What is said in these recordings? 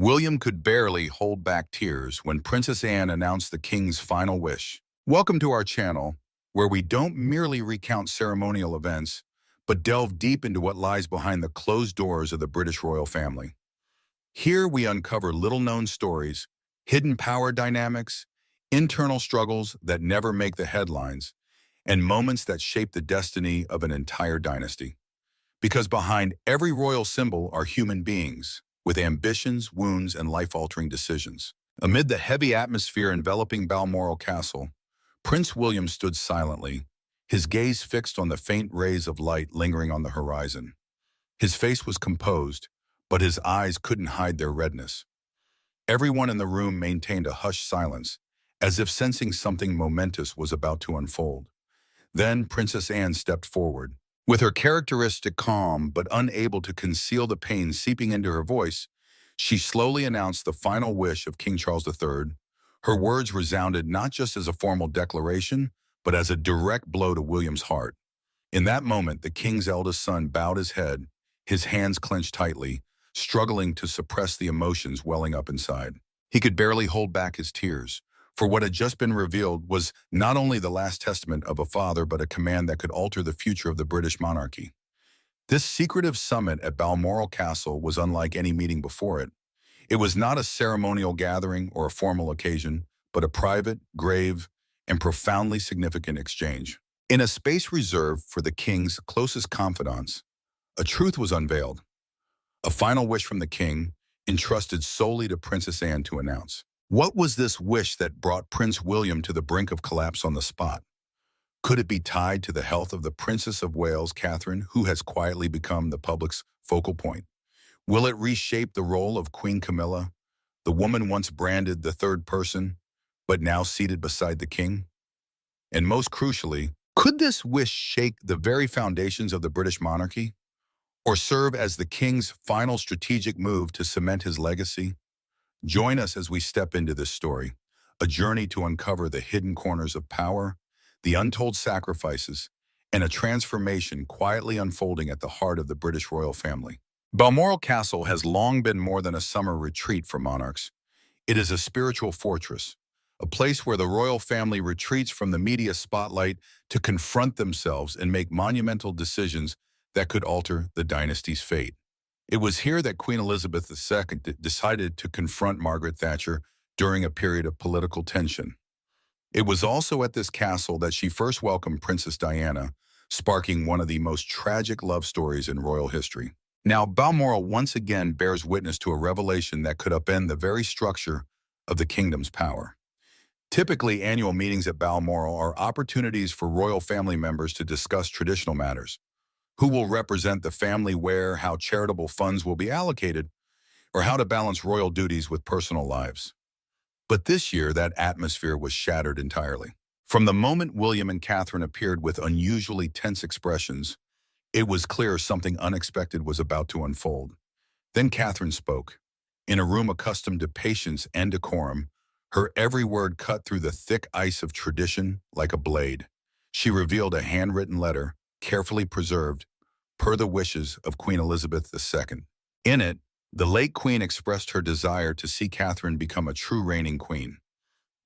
William could barely hold back tears when Princess Anne announced the king's final wish. Welcome to our channel, where we don't merely recount ceremonial events, but delve deep into what lies behind the closed doors of the British royal family. Here we uncover little-known stories, hidden power dynamics, internal struggles that never make the headlines, and moments that shape the destiny of an entire dynasty. Because behind every royal symbol are human beings, with ambitions, wounds, and life-altering decisions. Amid the heavy atmosphere enveloping Balmoral Castle, Prince William stood silently, his gaze fixed on the faint rays of light lingering on the horizon. His face was composed, but his eyes couldn't hide their redness. Everyone in the room maintained a hushed silence, as if sensing something momentous was about to unfold. Then Princess Anne stepped forward. With her characteristic calm but unable to conceal the pain seeping into her voice, she slowly announced the final wish of King Charles III. Her words resounded not just as a formal declaration, but as a direct blow to William's heart. In that moment, the king's eldest son bowed his head, his hands clenched tightly, struggling to suppress the emotions welling up inside. He could barely hold back his tears, for what had just been revealed was not only the last testament of a father, but a command that could alter the future of the British monarchy. This secretive summit at Balmoral Castle was unlike any meeting before it. It was not a ceremonial gathering or a formal occasion, but a private, grave, and profoundly significant exchange. In a space reserved for the king's closest confidants, a truth was unveiled, a final wish from the king, entrusted solely to Princess Anne to announce. What was this wish that brought Prince William to the brink of collapse on the spot? Could it be tied to the health of the Princess of Wales, Catherine, who has quietly become the public's focal point? Will it reshape the role of Queen Camilla, the woman once branded the third person, but now seated beside the king? And most crucially, could this wish shake the very foundations of the British monarchy, or serve as the king's final strategic move to cement his legacy? Join us as we step into this story, a journey to uncover the hidden corners of power, the untold sacrifices, and a transformation quietly unfolding at the heart of the British royal family. Balmoral Castle has long been more than a summer retreat for monarchs. It is a spiritual fortress, a place where the royal family retreats from the media spotlight to confront themselves and make monumental decisions that could alter the dynasty's fate. It was here that Queen Elizabeth II decided to confront Margaret Thatcher during a period of political tension. It was also at this castle that she first welcomed Princess Diana, sparking one of the most tragic love stories in royal history. Now, Balmoral once again bears witness to a revelation that could upend the very structure of the kingdom's power. Typically, annual meetings at Balmoral are opportunities for royal family members to discuss traditional matters. Who will represent the family where, how charitable funds will be allocated, or how to balance royal duties with personal lives. But this year, that atmosphere was shattered entirely. From the moment William and Catherine appeared with unusually tense expressions, it was clear something unexpected was about to unfold. Then Catherine spoke. In a room accustomed to patience and decorum, her every word cut through the thick ice of tradition like a blade. She revealed a handwritten letter, carefully preserved, per the wishes of Queen Elizabeth II. In it, the late queen expressed her desire to see Catherine become a true reigning queen.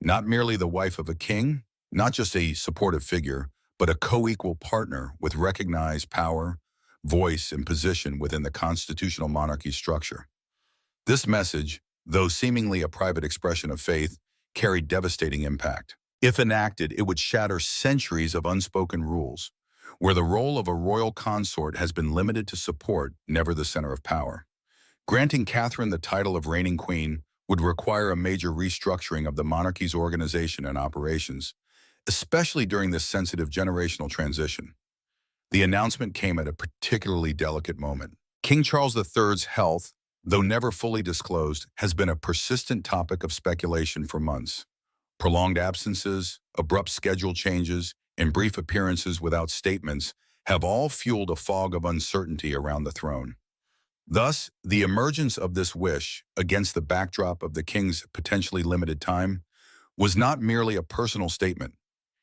Not merely the wife of a king, not just a supportive figure, but a co-equal partner with recognized power, voice, and position within the constitutional monarchy structure. This message, though seemingly a private expression of faith, carried devastating impact. If enacted, it would shatter centuries of unspoken rules, where the role of a royal consort has been limited to support, never the center of power. Granting Catherine the title of reigning queen would require a major restructuring of the monarchy's organization and operations, especially during this sensitive generational transition. The announcement came at a particularly delicate moment. King Charles III's health, though never fully disclosed, has been a persistent topic of speculation for months. Prolonged absences, abrupt schedule changes, and brief appearances without statements have all fueled a fog of uncertainty around the throne. Thus, the emergence of this wish, against the backdrop of the king's potentially limited time, was not merely a personal statement.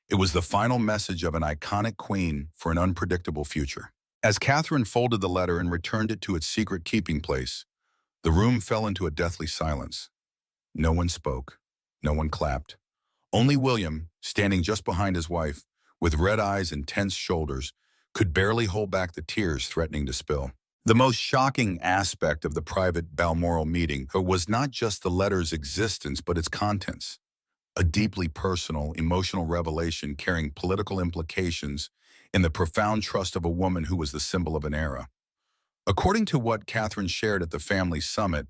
It was the final message of an iconic queen for an unpredictable future. As Catherine folded the letter and returned it to its secret keeping place, The room fell into a deathly silence. No one spoke. No one clapped. Only William, standing just behind his wife, with red eyes and tense shoulders, could barely hold back the tears threatening to spill. The most shocking aspect of the private Balmoral meeting was not just the letter's existence, but its contents. A deeply personal, emotional revelation carrying political implications in the profound trust of a woman who was the symbol of an era. According to what Catherine shared at the family summit,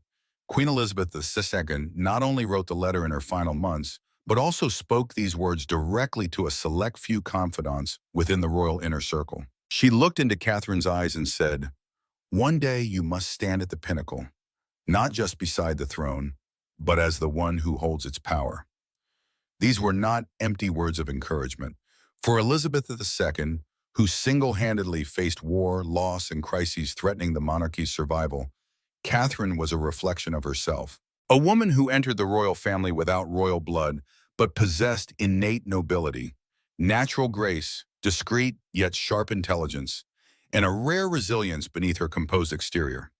Queen Elizabeth II not only wrote the letter in her final months, but also spoke these words directly to a select few confidants within the royal inner circle. She looked into Catherine's eyes and said, "One day you must stand at the pinnacle, not just beside the throne, but as the one who holds its power." These were not empty words of encouragement. For Elizabeth II, who single-handedly faced war, loss, and crises threatening the monarchy's survival, Catherine was a reflection of herself. A woman who entered the royal family without royal blood, but possessed innate nobility, natural grace, discreet yet sharp intelligence, and a rare resilience beneath her composed exterior.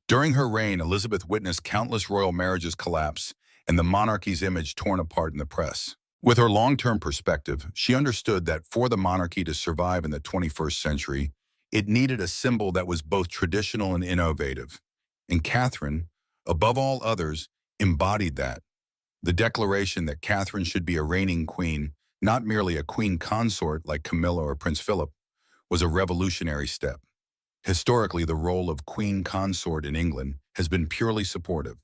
During her reign, Elizabeth witnessed countless royal marriages collapse and the monarchy's image torn apart in the press. With her long-term perspective, she understood that for the monarchy to survive in the 21st century, it needed a symbol that was both traditional and innovative. And Catherine, above all others, embodied that. The declaration that Catherine should be a reigning queen, not merely a queen consort like Camilla or Prince Philip, was a revolutionary step. Historically, the role of queen consort in England has been purely supportive,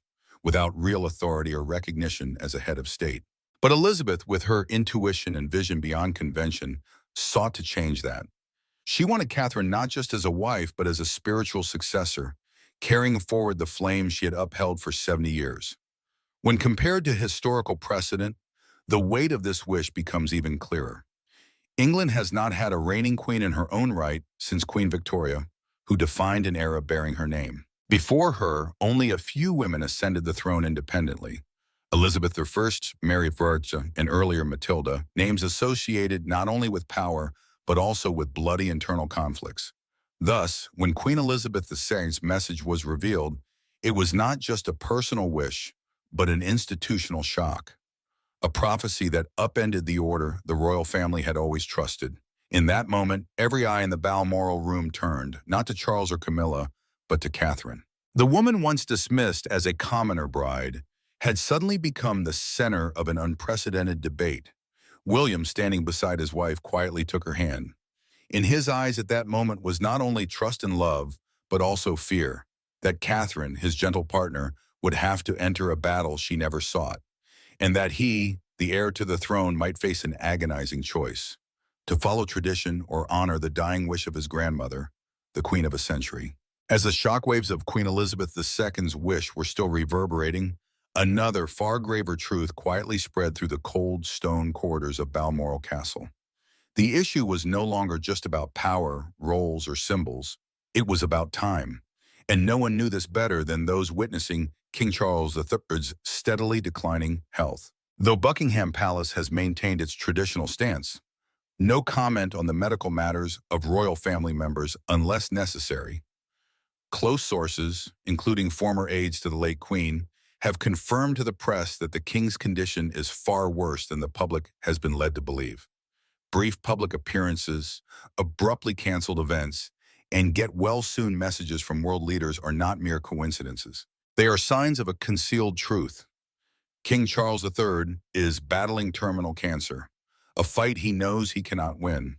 without real authority or recognition as a head of state. But Elizabeth, with her intuition and vision beyond convention, sought to change that. She wanted Catherine not just as a wife, but as a spiritual successor, carrying forward the flame she had upheld for 70 years. When compared to historical precedent, the weight of this wish becomes even clearer. England has not had a reigning queen in her own right since Queen Victoria, who defined an era bearing her name. Before her, only a few women ascended the throne independently. Elizabeth I, Mary Stuart, and earlier Matilda, names associated not only with power, but also with bloody internal conflicts. Thus, when Queen Elizabeth II's message was revealed, it was not just a personal wish, but an institutional shock. A prophecy that upended the order the royal family had always trusted. In that moment, every eye in the Balmoral room turned, not to Charles or Camilla, but to Catherine. The woman once dismissed as a commoner bride had suddenly become the center of an unprecedented debate. William, standing beside his wife, quietly took her hand. In his eyes at that moment was not only trust and love, but also fear, that Catherine, his gentle partner, would have to enter a battle she never sought, and that he, the heir to the throne, might face an agonizing choice: to follow tradition or honor the dying wish of his grandmother, the queen of a century. As the shockwaves of Queen Elizabeth II's wish were still reverberating, another far graver truth quietly spread through the cold stone corridors of Balmoral Castle. The issue was no longer just about power, roles, or symbols. It was about time. And no one knew this better than those witnessing King Charles III's steadily declining health. Though Buckingham Palace has maintained its traditional stance, no comment on the medical matters of royal family members unless necessary. Close sources, including former aides to the late Queen, have confirmed to the press that the King's condition is far worse than the public has been led to believe. Brief public appearances, abruptly canceled events, and get-well-soon messages from world leaders are not mere coincidences. They are signs of a concealed truth. King Charles III is battling terminal cancer, a fight he knows he cannot win.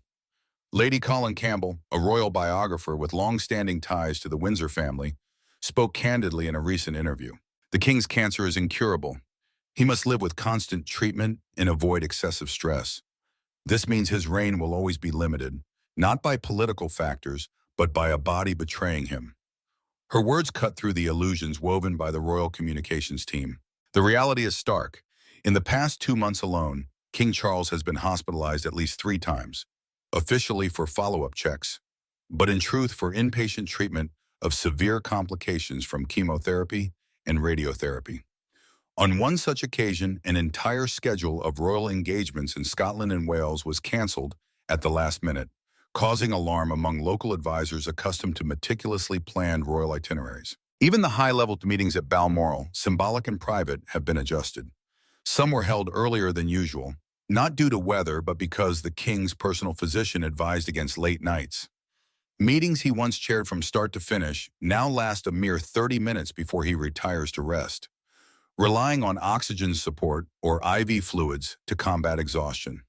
Lady Colin Campbell, a royal biographer with long-standing ties to the Windsor family, spoke candidly in a recent interview. The king's cancer is incurable. He must live with constant treatment and avoid excessive stress. This means his reign will always be limited, not by political factors, but by a body betraying him. Her words cut through the illusions woven by the royal communications team. The reality is stark. In the past 2 months alone, King Charles has been hospitalized at least 3 times, officially for follow-up checks, but in truth for inpatient treatment of severe complications from chemotherapy and radiotherapy. On one such occasion, an entire schedule of royal engagements in Scotland and Wales was cancelled at the last minute, causing alarm among local advisors accustomed to meticulously planned royal itineraries. Even the high-level meetings at Balmoral, symbolic and private, have been adjusted. Some were held earlier than usual, not due to weather, but because the king's personal physician advised against late nights. Meetings he once chaired from start to finish now last a mere 30 minutes before he retires to rest, relying on oxygen support or IV fluids to combat exhaustion.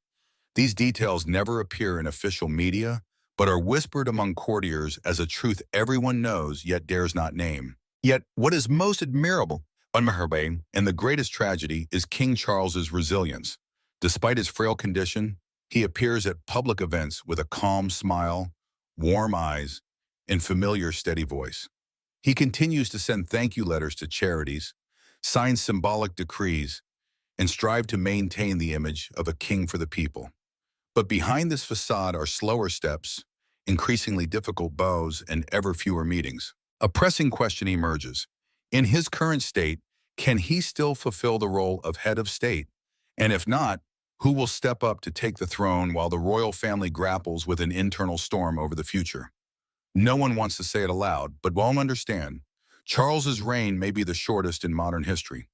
These details never appear in official media, but are whispered among courtiers as a truth everyone knows yet dares not name. Yet, what is most admirable, and the greatest tragedy is King Charles's resilience. Despite his frail condition, he appears at public events with a calm smile, warm eyes, and familiar steady voice. He continues to send thank you letters to charities, sign symbolic decrees, and strive to maintain the image of a king for the people. But behind this facade are slower steps, increasingly difficult bows, and ever fewer meetings. A pressing question emerges. In his current state, can he still fulfill the role of head of state? And if not, who will step up to take the throne while the royal family grapples with an internal storm over the future? No one wants to say it aloud, but won't understand. Charles's reign may be the shortest in modern history.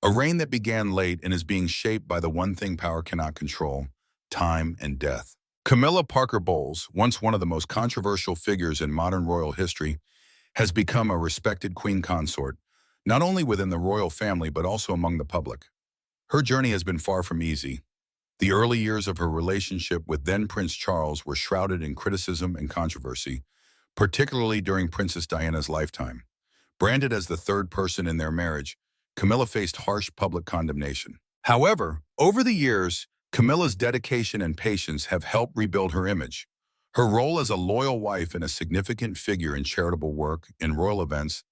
A reign that began late and is being shaped by the one thing power cannot control: time and death. Camilla Parker Bowles, once one of the most controversial figures in modern royal history, has become a respected queen consort, not only within the royal family but also among the public. Her journey has been far from easy. The early years of her relationship with then Prince Charles were shrouded in criticism and controversy, particularly during Princess Diana's lifetime. Branded as the third person in their marriage, Camilla faced harsh public condemnation. However, over the years, Camilla's dedication and patience have helped rebuild her image. Her role as a loyal wife and a significant figure in charitable work and royal events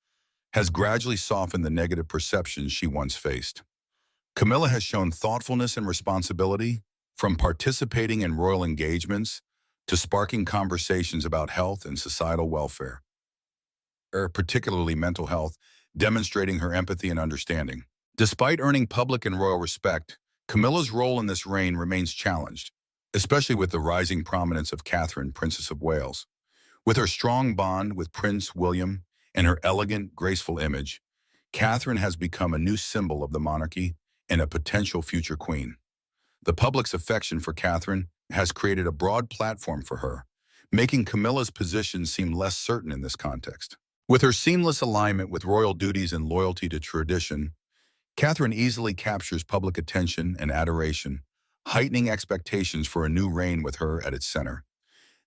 has gradually softened the negative perceptions she once faced. Camilla has shown thoughtfulness and responsibility, from participating in royal engagements to sparking conversations about health and societal welfare, particularly mental health, demonstrating her empathy and understanding. Despite earning public and royal respect, Camilla's role in this reign remains challenged, especially with the rising prominence of Catherine, Princess of Wales. With her strong bond with Prince William and her elegant, graceful image, Catherine has become a new symbol of the monarchy and a potential future queen. The public's affection for Catherine has created a broad platform for her, making Camilla's position seem less certain in this context. With her seamless alignment with royal duties and loyalty to tradition, Catherine easily captures public attention and adoration, heightening expectations for a new reign with her at its center.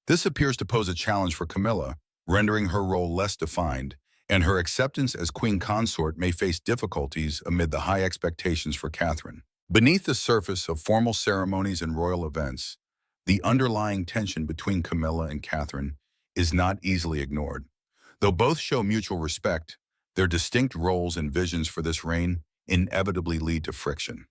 This appears to pose a challenge for Camilla, rendering her role less defined, and her acceptance as queen consort may face difficulties amid the high expectations for Catherine. Beneath the surface of formal ceremonies and royal events, the underlying tension between Camilla and Catherine is not easily ignored. Though both show mutual respect, their distinct roles and visions for this reign inevitably lead to friction.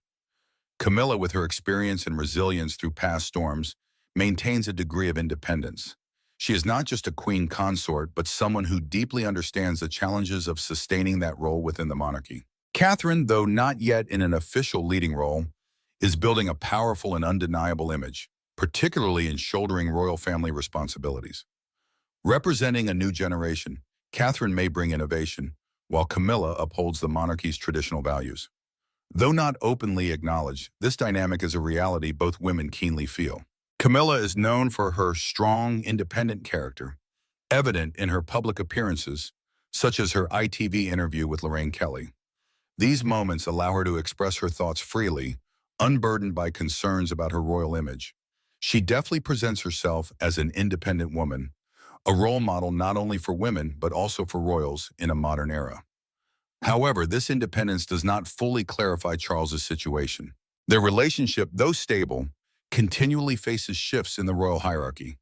Camilla, with her experience and resilience through past storms, maintains a degree of independence. She is not just a queen consort, but someone who deeply understands the challenges of sustaining that role within the monarchy. Catherine, though not yet in an official leading role, is building a powerful and undeniable image, particularly in shouldering royal family responsibilities. Representing a new generation, Catherine may bring innovation, while Camilla upholds the monarchy's traditional values. Though not openly acknowledged, this dynamic is a reality both women keenly feel. Camilla is known for her strong, independent character, evident in her public appearances, such as her ITV interview with Lorraine Kelly. These moments allow her to express her thoughts freely, unburdened by concerns about her royal image. She deftly presents herself as an independent woman, a role model not only for women but also for royals in a modern era. However, this independence does not fully clarify Charles's situation. Their relationship, though stable, continually faces shifts in the royal hierarchy.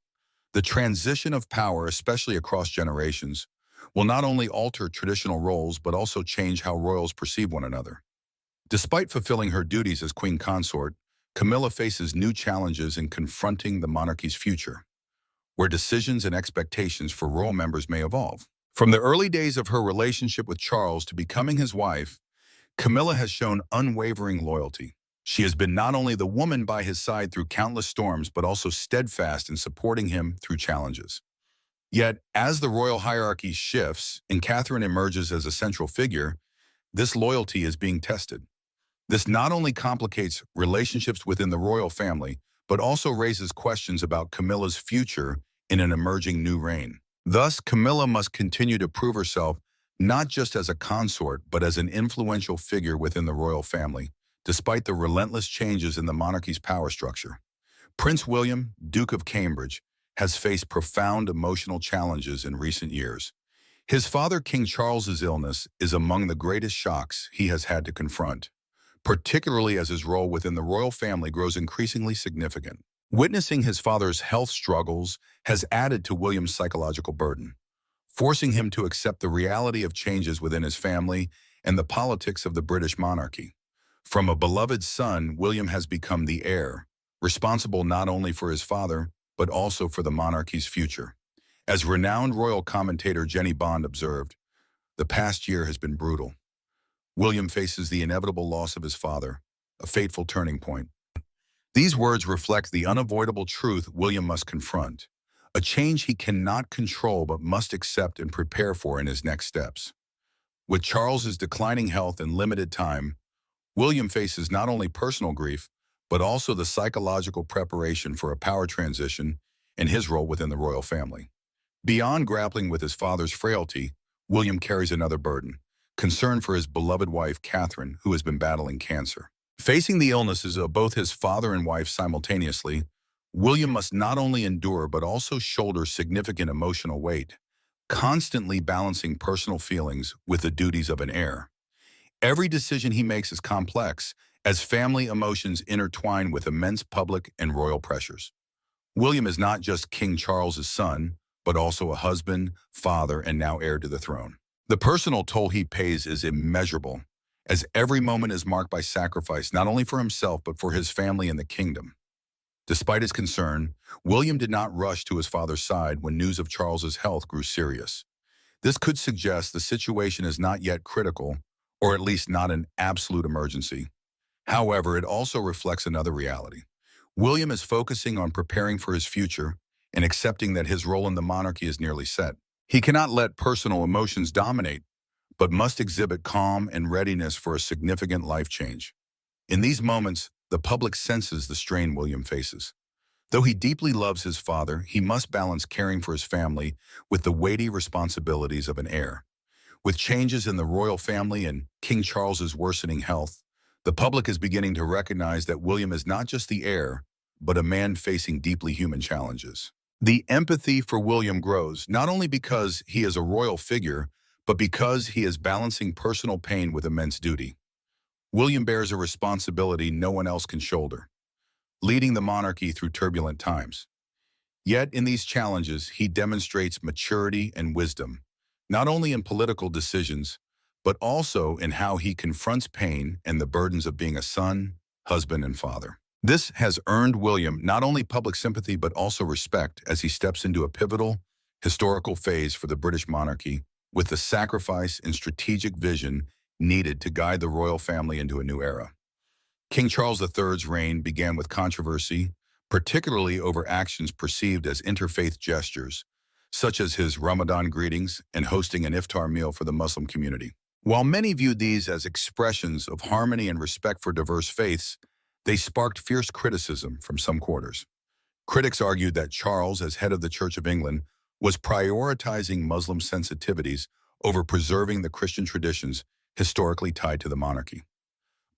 The transition of power, especially across generations, will not only alter traditional roles but also change how royals perceive one another. Despite fulfilling her duties as queen consort, Camilla faces new challenges in confronting the monarchy's future, where decisions and expectations for royal members may evolve. From the early days of her relationship with Charles to becoming his wife, Camilla has shown unwavering loyalty. She has been not only the woman by his side through countless storms, but also steadfast in supporting him through challenges. Yet, as the royal hierarchy shifts and Catherine emerges as a central figure, this loyalty is being tested. This not only complicates relationships within the royal family, but also raises questions about Camilla's future in an emerging new reign. Thus, Camilla must continue to prove herself not just as a consort, but as an influential figure within the royal family, despite the relentless changes in the monarchy's power structure. Prince William, Duke of Cambridge, has faced profound emotional challenges in recent years. His father, King Charles's illness, is among the greatest shocks he has had to confront, particularly as his role within the royal family grows increasingly significant. Witnessing his father's health struggles has added to William's psychological burden, forcing him to accept the reality of changes within his family and the politics of the British monarchy. From a beloved son, William has become the heir, responsible not only for his father, but also for the monarchy's future. As renowned royal commentator Jenny Bond observed, the past year has been brutal. William faces the inevitable loss of his father, a fateful turning point. These words reflect the unavoidable truth William must confront, a change he cannot control but must accept and prepare for in his next steps. With Charles's declining health and limited time, William faces not only personal grief, but also the psychological preparation for a power transition and his role within the royal family. Beyond grappling with his father's frailty, William carries another burden, concern for his beloved wife, Catherine, who has been battling cancer. Facing the illnesses of both his father and wife simultaneously, William must not only endure but also shoulder significant emotional weight, constantly balancing personal feelings with the duties of an heir. Every decision he makes is complex, as family emotions intertwine with immense public and royal pressures. William is not just King Charles's son, but also a husband, father, and now heir to the throne. The personal toll he pays is immeasurable, as every moment is marked by sacrifice not only for himself but for his family and the kingdom. Despite his concern, William did not rush to his father's side when news of Charles's health grew serious. This could suggest the situation is not yet critical, or at least not an absolute emergency. However, it also reflects another reality. William is focusing on preparing for his future and accepting that his role in the monarchy is nearly set. He cannot let personal emotions dominate, but must exhibit calm and readiness for a significant life change. In these moments, the public senses the strain William faces. Though he deeply loves his father, he must balance caring for his family with the weighty responsibilities of an heir. With changes in the royal family and King Charles's worsening health, the public is beginning to recognize that William is not just the heir, but a man facing deeply human challenges. The empathy for William grows, not only because he is a royal figure, but because he is balancing personal pain with immense duty. William bears a responsibility no one else can shoulder, leading the monarchy through turbulent times. Yet in these challenges, he demonstrates maturity and wisdom, not only in political decisions, but also in how he confronts pain and the burdens of being a son, husband, and father. This has earned William not only public sympathy but also respect as he steps into a pivotal, historical phase for the British monarchy with the sacrifice and strategic vision needed to guide the royal family into a new era. King Charles III's reign began with controversy, particularly over actions perceived as interfaith gestures, such as his Ramadan greetings and hosting an iftar meal for the Muslim community. While many viewed these as expressions of harmony and respect for diverse faiths, they sparked fierce criticism from some quarters. Critics argued that Charles, as head of the Church of England, was prioritizing Muslim sensitivities over preserving the Christian traditions historically tied to the monarchy.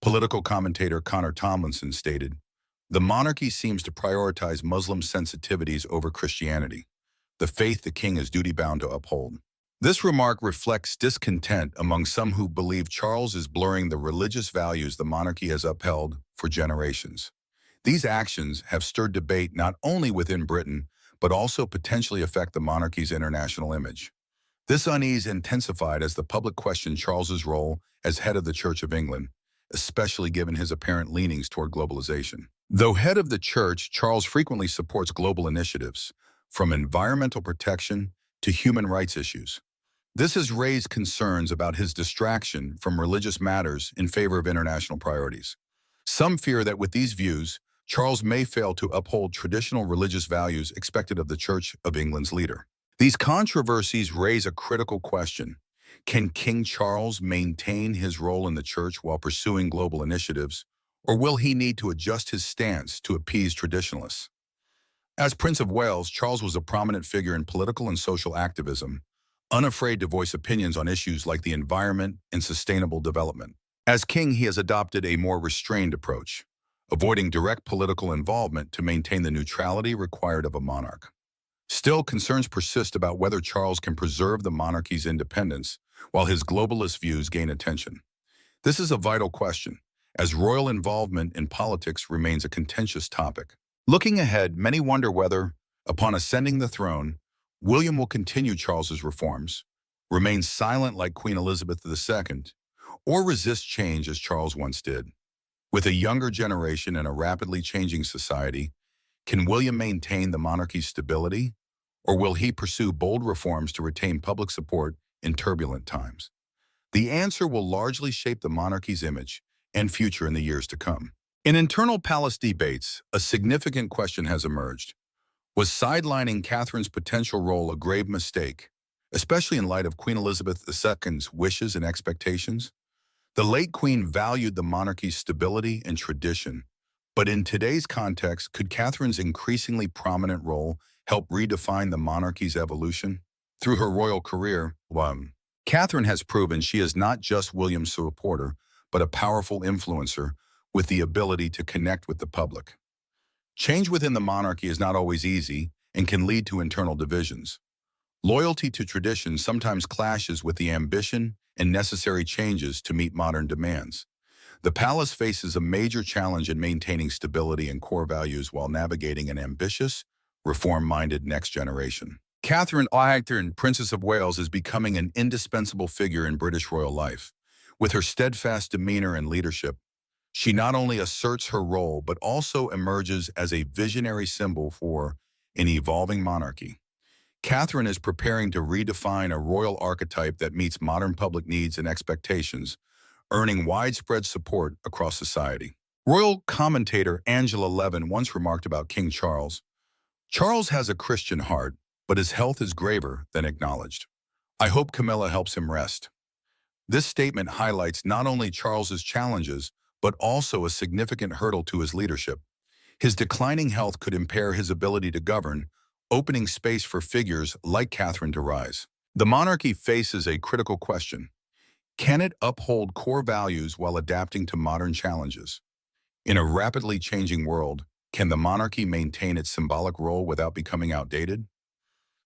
Political commentator Connor Tomlinson stated, "The monarchy seems to prioritize Muslim sensitivities over Christianity, the faith the king is duty-bound to uphold." This remark reflects discontent among some who believe Charles is blurring the religious values the monarchy has upheld for generations. These actions have stirred debate not only within Britain, but also potentially affect the monarchy's international image. This unease intensified as the public questioned Charles's role as head of the Church of England, especially given his apparent leanings toward globalization. Though head of the church, Charles frequently supports global initiatives, from environmental protection to human rights issues. This has raised concerns about his distraction from religious matters in favor of international priorities. Some fear that with these views, Charles may fail to uphold traditional religious values expected of the Church of England's leader. These controversies raise a critical question. Can King Charles maintain his role in the church while pursuing global initiatives, or will he need to adjust his stance to appease traditionalists? As Prince of Wales, Charles was a prominent figure in political and social activism, unafraid to voice opinions on issues like the environment and sustainable development. As king, he has adopted a more restrained approach, avoiding direct political involvement to maintain the neutrality required of a monarch. Still, concerns persist about whether Charles can preserve the monarchy's independence while his globalist views gain attention. This is a vital question, as royal involvement in politics remains a contentious topic. Looking ahead, many wonder whether, upon ascending the throne, William will continue Charles's reforms, remain silent like Queen Elizabeth II, or resist change as Charles once did. With a younger generation and a rapidly changing society, can William maintain the monarchy's stability, or will he pursue bold reforms to retain public support in turbulent times? The answer will largely shape the monarchy's image and future in the years to come. In internal palace debates, a significant question has emerged. Was sidelining Catherine's potential role a grave mistake, especially in light of Queen Elizabeth II's wishes and expectations? The late queen valued the monarchy's stability and tradition, but in today's context, could Catherine's increasingly prominent role help redefine the monarchy's evolution? Through her royal career, Catherine has proven she is not just William's supporter, but a powerful influencer with the ability to connect with the public. Change within the monarchy is not always easy and can lead to internal divisions. Loyalty to tradition sometimes clashes with the ambition and necessary changes to meet modern demands. The palace faces a major challenge in maintaining stability and core values while navigating an ambitious, reform-minded next generation. Catherine, Princess of Wales, is becoming an indispensable figure in British royal life. With her steadfast demeanor and leadership, she not only asserts her role but also emerges as a visionary symbol for an evolving monarchy. Catherine is preparing to redefine a royal archetype that meets modern public needs and expectations, earning widespread support across society. Royal commentator Angela Levin once remarked about King Charles, "Charles has a Christian heart, but his health is graver than acknowledged. I hope Camilla helps him rest." This statement highlights not only Charles's challenges, but also a significant hurdle to his leadership. His declining health could impair his ability to govern, opening space for figures like Catherine to rise. The monarchy faces a critical question. Can it uphold core values while adapting to modern challenges? In a rapidly changing world, can the monarchy maintain its symbolic role without becoming outdated?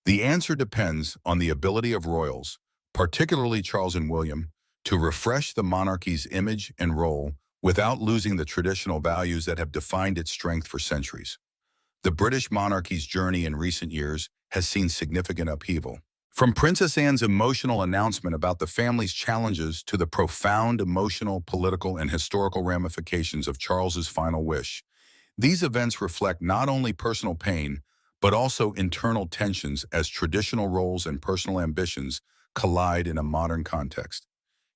The answer depends on the ability of royals, particularly Charles and William, to refresh the monarchy's image and role without losing the traditional values that have defined its strength for centuries. The British monarchy's journey in recent years has seen significant upheaval. From Princess Anne's emotional announcement about the family's challenges to the profound emotional, political, and historical ramifications of Charles's final wish, these events reflect not only personal pain, but also internal tensions as traditional roles and personal ambitions collide in a modern context.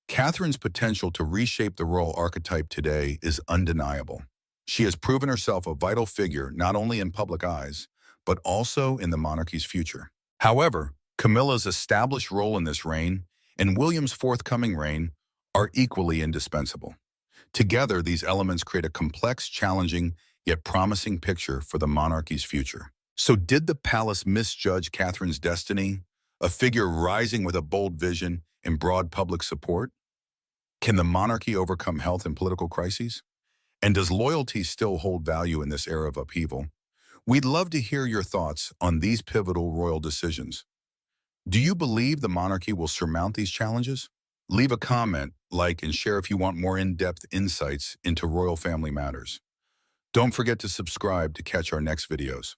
Catherine's potential to reshape the royal archetype today is undeniable. She has proven herself a vital figure not only in public eyes, but also in the monarchy's future. However, Camilla's established role in this reign and William's forthcoming reign are equally indispensable. Together, these elements create a complex, challenging, yet promising picture for the monarchy's future. So did the palace misjudge Catherine's destiny, a figure rising with a bold vision and broad public support? Can the monarchy overcome health and political crises? And does loyalty still hold value in this era of upheaval? We'd love to hear your thoughts on these pivotal royal decisions. Do you believe the monarchy will surmount these challenges? Leave a comment, like, and share if you want more in-depth insights into royal family matters. Don't forget to subscribe to catch our next videos.